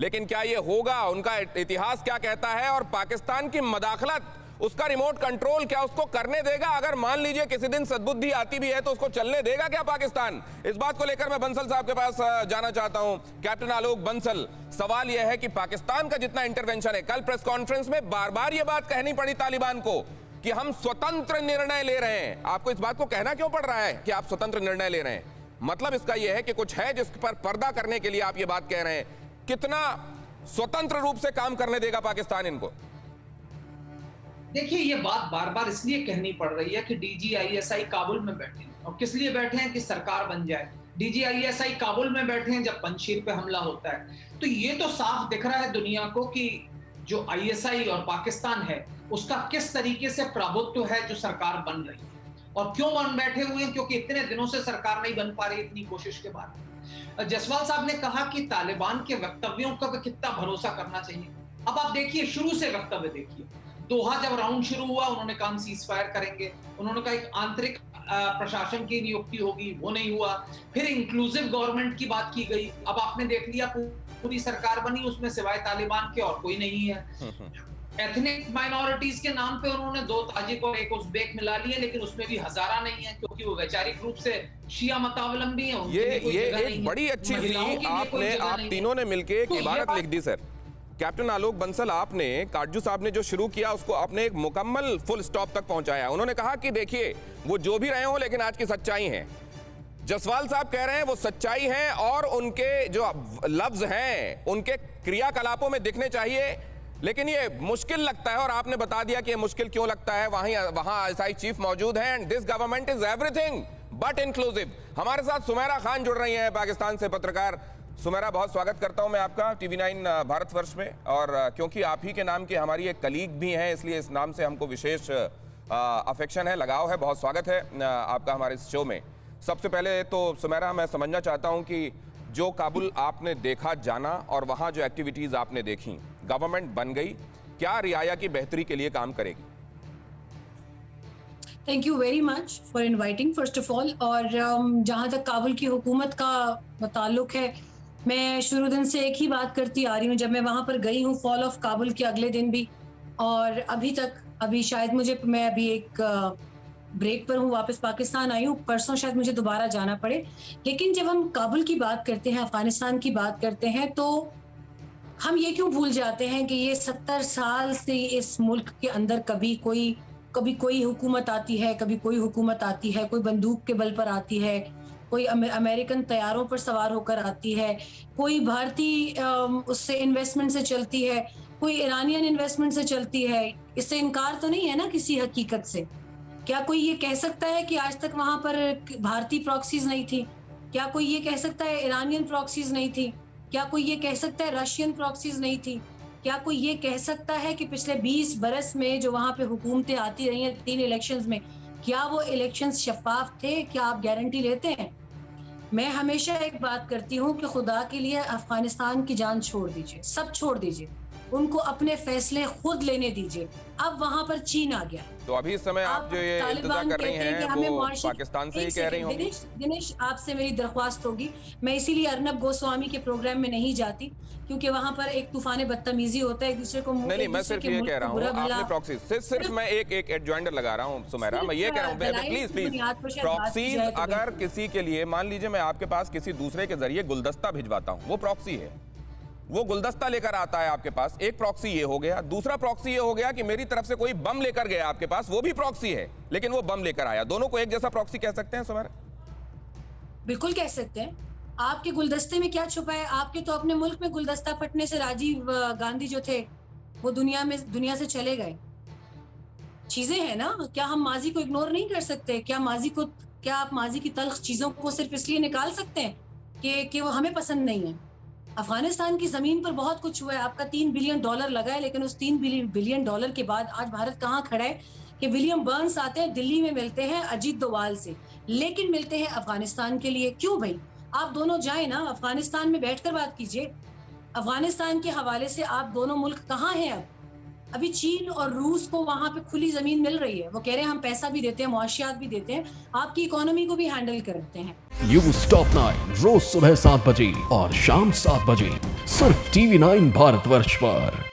लेकिन क्या ये होगा? उनका इतिहास क्या कहता है? और पाकिस्तान की मदाखलत, उसका रिमोट कंट्रोल क्या उसको करने देगा? अगर मान लीजिए किसी दिन सद्बुद्धि आती भी है तो उसको चलने देगा क्या पाकिस्तान? इस बात को लेकर मैं बंसल साहब के पास जाना चाहता हूं। कैप्टन आलोक बंसल, सवाल यह है कि पाकिस्तान का जितना इंटरवेंशन है, कल प्रेस कॉन्फ्रेंस में बार बार यह बात कहनी पड़ी तालिबान को कि हम स्वतंत्र निर्णय ले रहे हैं। आपको इस बात को कहना क्यों पड़ रहा है कि आप स्वतंत्र निर्णय ले रहे हैं? मतलब इसका यह है कि कुछ है जिस पर पर्दा करने के लिए आप ये बात कह रहे हैं। कितना स्वतंत्र रूप से काम करने देगा पाकिस्तान इनको? देखिए, ये बात बार बार इसलिए कहनी पड़ रही है कि डीजीआईएसआई काबुल में बैठे हैं। और किस लिए बैठे हैं? कि सरकार बन जाए। डीजीआईएसआई काबुल में बैठे हैं जब पंजशीर पे हमला होता है। तो ये तो साफ दिख रहा है दुनिया को कि जो आईएसआई और पाकिस्तान है उसका किस तरीके से प्रभुत्व है जो सरकार बन रही है। और क्यों बन बैठे हुए हैं? क्योंकि इतने दिनों से सरकार नहीं बन पा रही इतनी कोशिश के बाद। जसवाल साहब ने कहा कि तालिबान के वक्तव्यों का कितना भरोसा करना चाहिए। अब आप देखिए, शुरू से वक्तव्य देखिए। दोहा जब राउंड शुरू हुआ, उन्होंने कहा हम सीज फायर करेंगे। उन्होंने कहा एक आंतरिक प्रशासन की नियुक्ति होगी, वो नहीं हुआ। फिर इंक्लूसिव गवर्नमेंट की बात की गई। अब आपने देख लिया पूरी सरकार बनी, उसमें सिवाय तालिबान के और कोई नहीं है। एथनिक माइनॉरिटीज के नाम पे उन्होंने 2 ताजिक और 1 उज़्बेक मिला लिए, लेकिन उसमें भी हजारा नहीं है क्योंकि वो वैचारिक रूप से शिया मतावलंबी है। ये एक बड़ी अच्छी सी आप तीनों ने मिलकर एक इबारत लिख दी। सर कैप्टन आलोक बंसल, आपने काटजू साहब ने जो शुरू किया उसको आपने एक मुकम्मल फुल स्टॉप तक पहुंचाया। उन्होंने कहा कि देखिए वो जो भी रहे हो लेकिन आज की सच्चाई है। जसवाल साहब कह रहे हैं वो सच्चाई है और उनके जो लफ्ज हैं उनके क्रियाकलापों में दिखने चाहिए, लेकिन ये मुश्किल लगता है। और आपने बता दिया कि ये मुश्किल क्यों लगता है। वहां आईएसआई चीफ मौजूद हैं and this government is everything but inclusive. हमारे साथ सुमेरा खान जुड़ रही हैं पाकिस्तान से, पत्रकार। सुमेरा, बहुत स्वागत करता हूं मैं आपका टीवी9 भारतवर्ष में। और क्योंकि आप ही के नाम की हमारी एक कलीग भी हैं, इसलिए इस नाम से हमको विशेष अफेक्शन है, लगाव है। बहुत स्वागत है आपका हमारे इस शो में। सबसे पहले तो सुमेरा, मैं समझना चाहता हूं कि जो काबुल आपने देखा, जाना और वहां जो एक्टिविटीज आपने देखी, गवर्नमेंट बन गई, क्या रियाया की बेहतरी के लिए काम करेगी? Thank you very much for inviting first of all. और जहां तक काबुल की हुकूमत का ताल्लुक है, मैं शुरू दिन से एक ही बात करती आ रही हूँ। जब मैं वहां पर गई हूँ फॉल ऑफ काबुल के अगले दिन भी, और अभी तक, अभी शायद मैं अभी एक ब्रेक पर हूँ, वापस पाकिस्तान आई हूँ, परसों शायद मुझे दोबारा जाना पड़े। लेकिन जब हम काबुल की बात करते हैं, अफगानिस्तान की बात करते हैं, तो हम ये क्यों भूल जाते हैं कि ये 70 साल से इस मुल्क के अंदर कभी कोई हुकूमत आती है, कभी कोई हुकूमत आती है, कोई बंदूक के बल पर आती है, कोई अमेरिकन तैयारों पर सवार होकर आती है, कोई भारतीय उससे इन्वेस्टमेंट से चलती है, कोई ईरानियन इन्वेस्टमेंट से चलती है। इससे इनकार तो नहीं है ना किसी हकीकत से। क्या कोई ये कह सकता है कि आज तक वहां पर भारतीय प्रॉक्सीज नहीं थी? क्या कोई ये कह सकता है ईरानियन प्रॉक्सीज नहीं थी? क्या कोई ये कह सकता है रशियन प्रॉक्सीज नहीं थी? क्या कोई ये कह सकता है कि पिछले 20 बरस में जो वहां पे हुकूमतें आती रही हैं 3 इलेक्शंस में, क्या वो इलेक्शंस शफाफ थे? क्या आप गारंटी लेते हैं? मैं हमेशा एक बात करती हूँ कि खुदा के लिए अफगानिस्तान की जान छोड़ दीजिए, सब छोड़ दीजिए, उनको अपने फैसले खुद लेने दीजिए। अब वहां पर चीन आ गया। तो अभी इस समय आप जो ये इंतजार कर रही हैं वो पाकिस्तान से ही कह रही होंगी। दिनेश, आपसे मेरी दरख्वास्त होगी, मैं इसीलिए अर्नब गोस्वामी के प्रोग्राम में नहीं जाती, क्योंकि वहां पर एक तूफान बदतमीजी होता है, एक दूसरे को नहीं, मैं सिर्फ ये कह रहा हूँ, आपने प्रॉक्सी सिर्फ मैं एक एडजॉइंडर लगा रहा हूँ सुमेरा, मैं ये कह रहा हूँ प्लीज प्रॉक्सीज अगर किसी के लिए, मान लीजिए मैं आपके पास किसी दूसरे के जरिए गुलदस्ता भिजवाता हूँ, वो प्रॉक्सी है। वो गुलदस्ता लेकर आता है आपके पास, एक प्रॉक्सी ये हो गया। दूसरा प्रॉक्सी ये हो गया कि मेरी तरफ से कोई बम लेकर गया आपके पास, वो भी प्रॉक्सी है, लेकिन वो बम लेकर आया। दोनों को एक जैसा प्रॉक्सी कह सकते हैं सुमेरा? बिल्कुल कह सकते हैं। आपके गुलदस्ते में क्या छुपा है? आपके तो अपने मुल्क में गुलदस्ता फटने से राजीव गांधी जो थे वो दुनिया से चले गए। चीजें हैं ना, क्या हम माजी को इग्नोर नहीं कर सकते? क्या आप माजी की तल्ख चीजों को सिर्फ इसलिए निकाल सकते हैं कि वो हमें पसंद नहीं है? अफगानिस्तान की जमीन पर बहुत कुछ हुआ है। आपका $3 बिलियन लगा है, लेकिन उस $3 बिलियन के बाद आज भारत कहाँ खड़ा है कि विलियम बर्न्स आते हैं, दिल्ली में मिलते हैं अजीत डोवाल से, लेकिन मिलते हैं अफगानिस्तान के लिए। क्यों भाई? आप दोनों जाए ना, अफगानिस्तान में बैठकर बात कीजिए। अफगानिस्तान के हवाले से आप दोनों मुल्क कहाँ हैं? अभी चीन और रूस को वहां पे खुली जमीन मिल रही है, वो कह रहे हैं हम पैसा भी देते हैं, मुआशियात भी देते हैं, आपकी इकोनॉमी को भी हैंडल करते हैं। न्यूज़ टॉप 9 रोज सुबह 7 बजे और शाम 7 बजे सिर्फ TV9 भारतवर्ष पर।